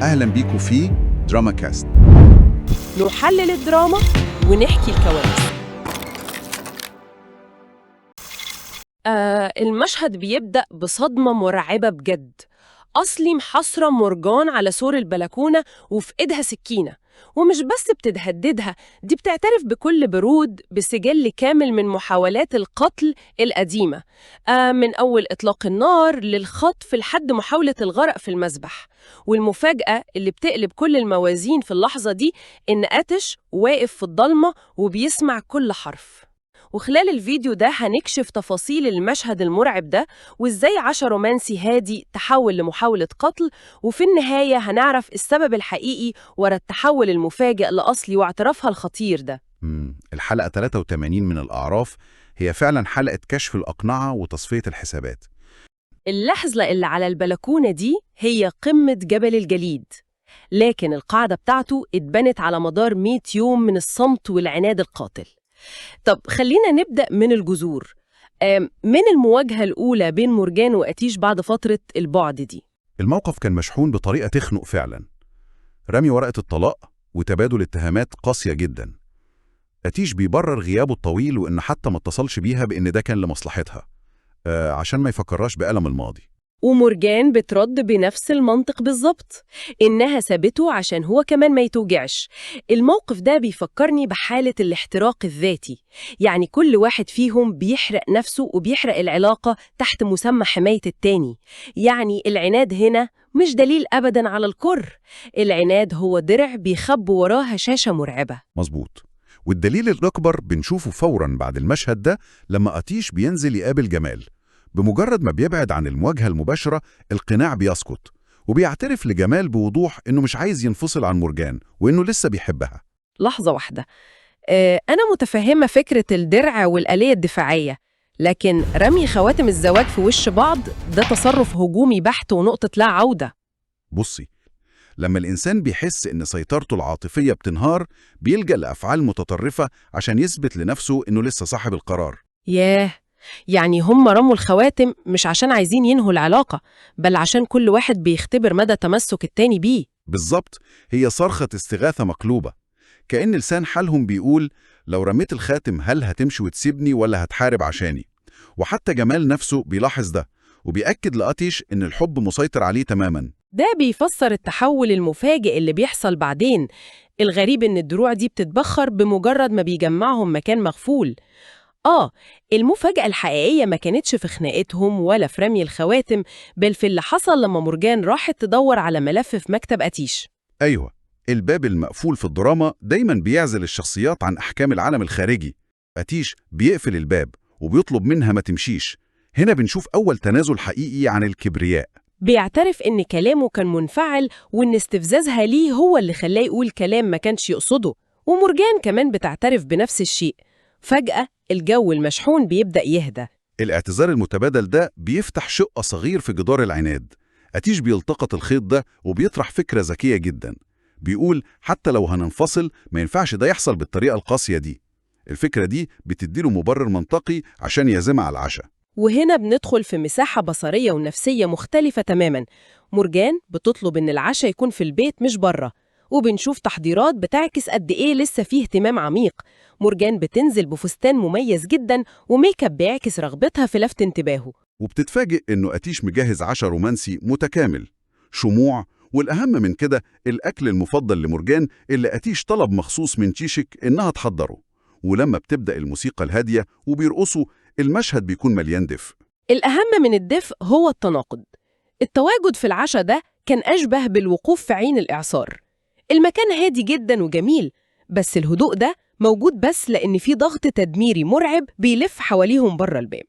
أهلا بيكم في دراما كاست. نحلل الدراما ونحكي الكواليس. المشهد بيبدأ بصدمة مرعبة بجد. أصلي محاصرة مورجان على سور البلكونة وفي إيدها سكينة، ومش بس بتتهددها، دي بتعترف بكل برود بسجل كامل من محاولات القتل القديمة، من أول إطلاق النار للخطف لحد محاولة الغرق في المسبح. والمفاجأة اللي بتقلب كل الموازين في اللحظة دي إن آتش واقف في الضلمة وبيسمع كل حرف. وخلال الفيديو ده هنكشف تفاصيل المشهد المرعب ده، وإزاي عشا رومانسي هادي تحول لمحاولة قتل، وفي النهاية هنعرف السبب الحقيقي ورا التحول المفاجئ لأصلي واعترافها الخطير ده. الحلقة 83 من الأعراف هي فعلا حلقة كشف الأقنعة وتصفية الحسابات. اللحظة اللي على البلكونة دي هي قمة جبل الجليد، لكن القاعدة بتاعته اتبنت على مدار 100 يوم من الصمت والعناد القاتل. طب خلينا نبدأ من الجذور، من المواجهة الأولى بين مورجان وآتيش بعد فترة البعد دي. الموقف كان مشحون بطريقة تخنق فعلا، رمي ورقة الطلاق وتبادل اتهامات قاسية جدا. آتيش بيبرر غيابه الطويل وإن حتى ما اتصلش بيها بإن ده كان لمصلحتها، عشان ما يفكرهاش بألم الماضي. ومورجان بترد بنفس المنطق بالظبط، إنها سابته عشان هو كمان ما يتوجعش. الموقف ده بيفكرني بحالة الاحتراق الذاتي، يعني كل واحد فيهم بيحرق نفسه وبيحرق العلاقة تحت مسمى حماية التاني. يعني العناد هنا مش دليل أبداً على الكره، العناد هو درع بيخبي وراه هشاشة مرعبة. مظبوط. والدليل الأكبر بنشوفه فوراً بعد المشهد ده لما آتيش بينزل يقابل جمال. بمجرد ما بيبعد عن المواجهة المباشرة القناع بيسقط، وبيعترف لجمال بوضوح إنه مش عايز ينفصل عن مورجان وإنه لسه بيحبها. لحظة واحدة، أنا متفهمة فكرة الدرع والآلية الدفاعية، لكن رمي خواتم الزواج في وش بعض ده تصرف هجومي بحت ونقطة لا عودة. بصي، لما الإنسان بيحس إن سيطرته العاطفية بتنهار بيلجأ لأفعال متطرفة عشان يثبت لنفسه إنه لسه صاحب القرار. ياه، يعني هم رموا الخواتم مش عشان عايزين ينهوا العلاقة، بل عشان كل واحد بيختبر مدى تمسك التاني بيه. بالظبط، هي صرخة استغاثة مقلوبة، كأن لسان حالهم بيقول لو رميت الخاتم هل هتمشي وتسيبني ولا هتحارب عشاني. وحتى جمال نفسه بيلاحظ ده وبيأكد لآتيش إن الحب مسيطر عليه تماماً. ده بيفسر التحول المفاجئ اللي بيحصل بعدين. الغريب إن الدروع دي بتتبخر بمجرد ما بيجمعهم مكان مغفول. المفاجأة الحقيقية ما كانتش في خناقتهم ولا في رمي الخواتم، بل في اللي حصل لما مورجان راحت تدور على ملف في مكتب آتيش. أيوة، الباب المقفول في الدراما دايماً بيعزل الشخصيات عن أحكام العالم الخارجي. آتيش بيقفل الباب وبيطلب منها ما تمشيش. هنا بنشوف أول تنازل حقيقي عن الكبرياء. بيعترف إن كلامه كان منفعل وإن استفزازها ليه هو اللي خلاه يقول كلام ما كانش يقصده، ومورجان كمان بتعترف بنفس الشيء. فجأة الجو المشحون بيبدأ يهدى. الاعتذار المتبادل ده بيفتح شق صغير في جدار العناد. آتيش بيلتقط الخيط ده وبيطرح فكرة ذكية جدا. بيقول حتى لو هننفصل ما ينفعش ده يحصل بالطريقة القاسية دي. الفكرة دي بتديله مبرر منطقي عشان يعزمها على العشاء. وهنا بندخل في مساحة بصرية ونفسية مختلفة تماماً. مورجان بتطلب إن العشاء يكون في البيت مش بره، وبنشوف تحضيرات بتعكس قد إيه لسه فيه اهتمام عميق. مورجان بتنزل بفستان مميز جداً وميك اب بيعكس رغبتها في لفت انتباهه. وبتتفاجئ إنه آتيش مجهز عشاء رومانسي متكامل، شموع، والأهم من كده الأكل المفضل لمورجان اللي آتيش طلب مخصوص من تشيشك إنها تحضره. ولما بتبدأ الموسيقى الهادية وبيرقصوا المشهد بيكون مليان دفء. الأهم من الدفء هو التناقض. التواجد في العشاء ده كان أشبه بالوقوف في عين الإعصار. المكان هادي جداً وجميل، بس الهدوء ده موجود بس لأن في ضغط تدميري مرعب بيلف حواليهم بره الباب.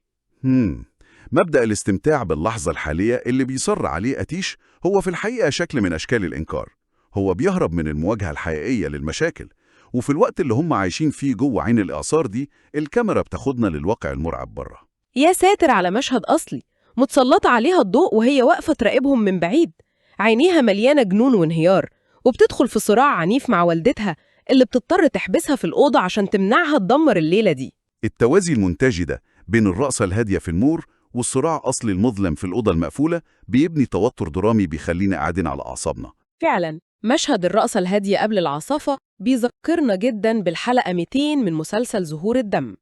مبدأ الاستمتاع باللحظة الحالية اللي بيصر عليه آتيش هو في الحقيقة شكل من أشكال الإنكار. هو بيهرب من المواجهة الحقيقية للمشاكل، وفي الوقت اللي هم عايشين فيه جوه عين الإعصار دي الكاميرا بتاخدنا للواقع المرعب بره. يا ساتر على مشهد أصلي، متسلطة عليها الضوء وهي واقفة تراقبهم من بعيد، عينيها مليانة جنون وانهيار، وبتدخل في صراع عنيف مع والدتها اللي بتضطر تحبسها في الأوضة عشان تمنعها تدمر الليلة دي. التوازي المنتجي ده بين الرقصة الهادية في النور والصراع أصلي المظلم في الأوضة المقفولة بيبني توتر درامي بيخلينا قاعدين على أعصابنا. فعلا مشهد الرقصة الهادية قبل العاصفة بيذكرنا جدا بالحلقة 200 من مسلسل زهور الدم.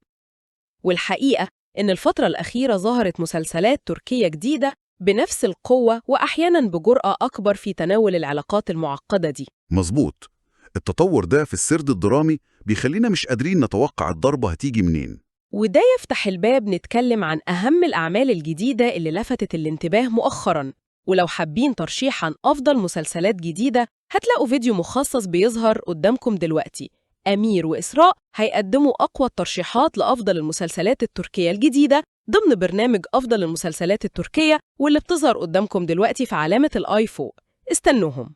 والحقيقة إن الفترة الأخيرة ظهرت مسلسلات تركية جديدة بنفس القوة وأحياناً بجرأة أكبر في تناول العلاقات المعقدة دي. مظبوط. التطور ده في السرد الدرامي بيخلينا مش قادرين نتوقع الضربة هتيجي منين. وده يفتح الباب نتكلم عن أهم الأعمال الجديدة اللي لفتت الانتباه مؤخراً. ولو حابين ترشيح عن أفضل مسلسلات جديدة هتلاقوا فيديو مخصص بيظهر قدامكم دلوقتي. أمير وإسراء هيقدموا أقوى الترشيحات لأفضل المسلسلات التركية الجديدة ضمن برنامج أفضل المسلسلات التركية واللي بتظهر قدامكم دلوقتي في علامة الآي فوق. استنوهم.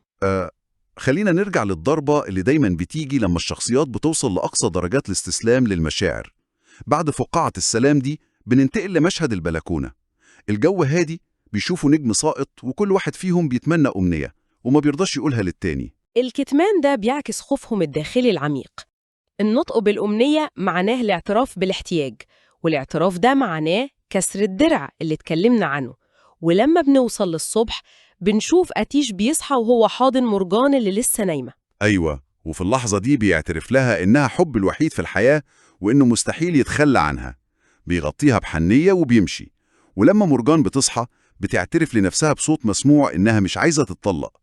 خلينا نرجع للضربة اللي دايما بتيجي لما الشخصيات بتوصل لأقصى درجات الاستسلام للمشاعر. بعد فقاعة السلام دي بننتقل لمشهد البلكونة. الجو هادي، بيشوفوا نجم ساقط وكل واحد فيهم بيتمنى أمنية وما بيرضاش يقولها للتاني. الكتمان ده بيعكس خوفهم الداخلي العميق. النطق بالأمنية معناه الاعتراف بالاحتياج، والاعتراف ده معناه كسر الدرع اللي اتكلمنا عنه. ولما بنوصل للصبح بنشوف أتيش بيصحى وهو حاضن مرجان اللي لسه نايمة. أيوة، وفي اللحظة دي بيعترف لها إنها حب الوحيد في الحياة وإنه مستحيل يتخلى عنها. بيغطيها بحنية وبيمشي. ولما مرجان بتصحى بتعترف لنفسها بصوت مسموع إنها مش عايزة تتطلق.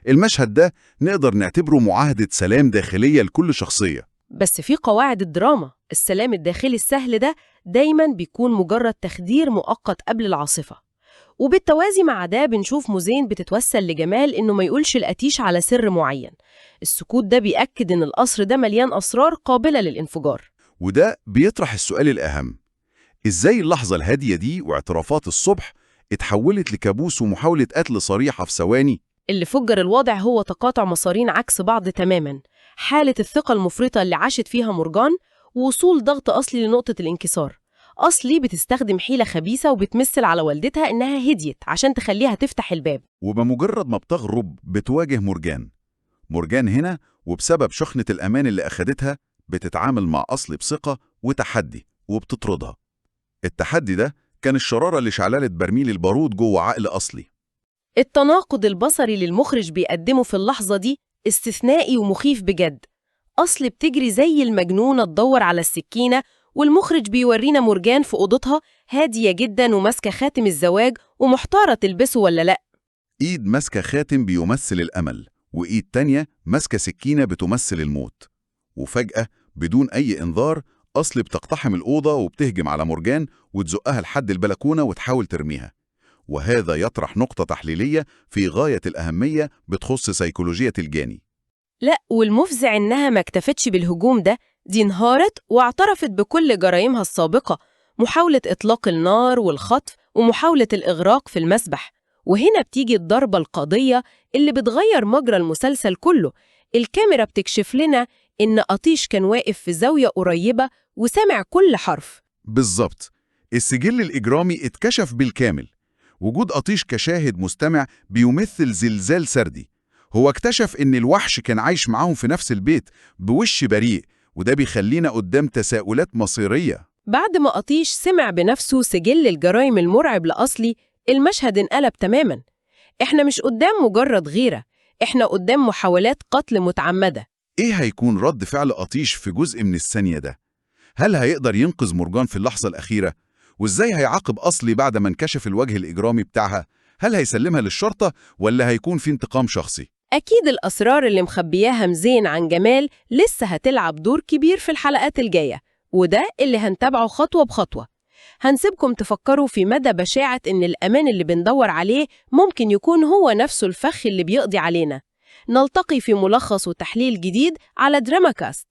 المشهد ده نقدر نعتبره معاهدة سلام داخلية لكل شخصية. بس في قواعد الدراما، السلام الداخلي السهل ده دايماً بيكون مجرد تخدير مؤقت قبل العاصفة. وبالتوازي مع ده بنشوف موزين بتتوسل لجمال إنه ما يقولش الأتيش على سر معين. السكوت ده بيأكد إن القصر ده مليان أسرار قابلة للانفجار. وده بيطرح السؤال الأهم: إزاي اللحظة الهادية دي واعترافات الصبح اتحولت لكابوس ومحاولة قتل صريحة في ثواني؟ اللي فجر الوضع هو تقاطع مسارين عكس بعض تماماً. حالة الثقة المفرطة اللي عاشت فيها مرجان، ووصول ضغط أصلي لنقطة الانكسار. أصلي بتستخدم حيلة خبيثة وبتمثل على والدتها إنها هديت عشان تخليها تفتح الباب. وبمجرد ما بتغرب بتواجه مرجان هنا، وبسبب شحنة الأمان اللي أخدتها بتتعامل مع أصلي بثقة وتحدي وبتطردها. التحدي ده كان الشرارة اللي شعللت برميل البارود جوه عقل أصلي. التناقض البصري اللي المخرج بيقدمه في اللحظة دي استثنائي ومخيف بجد. أصل بتجري زي المجنونة تدور على السكينة، والمخرج بيورينا مرجان في أوضتها هادية جدا وماسكة خاتم الزواج ومحتارة تلبسه ولا لأ. إيد ماسكة خاتم بيمثل الأمل، وإيد تانية ماسكة سكينة بتمثل الموت. وفجأة بدون أي إنذار أصلي بتقتحم الأوضة وبتهجم على مرجان وتزقها لحد البلكونة وتحاول ترميها. وهذا يطرح نقطة تحليلية في غاية الأهمية بتخص سيكولوجية الجاني. لأ، والمفزع إنها ما اكتفتش بالهجوم ده، دي انهارت واعترفت بكل جرائمها السابقة: محاولة إطلاق النار والخطف ومحاولة الإغراق في المسبح. وهنا بتيجي الضربة القاضية اللي بتغير مجرى المسلسل كله. الكاميرا بتكشف لنا إن أتيش كان واقف في زاوية قريبة وسمع كل حرف. بالظبط، السجل الإجرامي اتكشف بالكامل. وجود أتيش كشاهد مستمع بيمثل زلزال سردي. هو اكتشف إن الوحش كان عايش معاهم في نفس البيت بوش بريء، وده بيخلينا قدام تساؤلات مصيرية. بعد ما أتيش سمع بنفسه سجل الجرائم المرعب لأصلي، المشهد انقلب تماماً. إحنا مش قدام مجرد غيرة، إحنا قدام محاولات قتل متعمدة. إيه هيكون رد فعل أتيش في جزء من الثانية ده؟ هل هيقدر ينقذ مرجان في اللحظة الأخيرة؟ وإزاي هيعاقب أصلي بعد ما انكشف الوجه الإجرامي بتاعها؟ هل هيسلمها للشرطة ولا هيكون في انتقام شخصي؟ أكيد الأسرار اللي مخبياها مزين عن جمال لسه هتلعب دور كبير في الحلقات الجاية، وده اللي هنتابعه خطوة بخطوة. هنسيبكم تفكروا في مدى بشاعة إن الأمان اللي بندور عليه ممكن يكون هو نفسه الفخ اللي بيقضي علينا. نلتقي في ملخص وتحليل جديد على دراماكاست.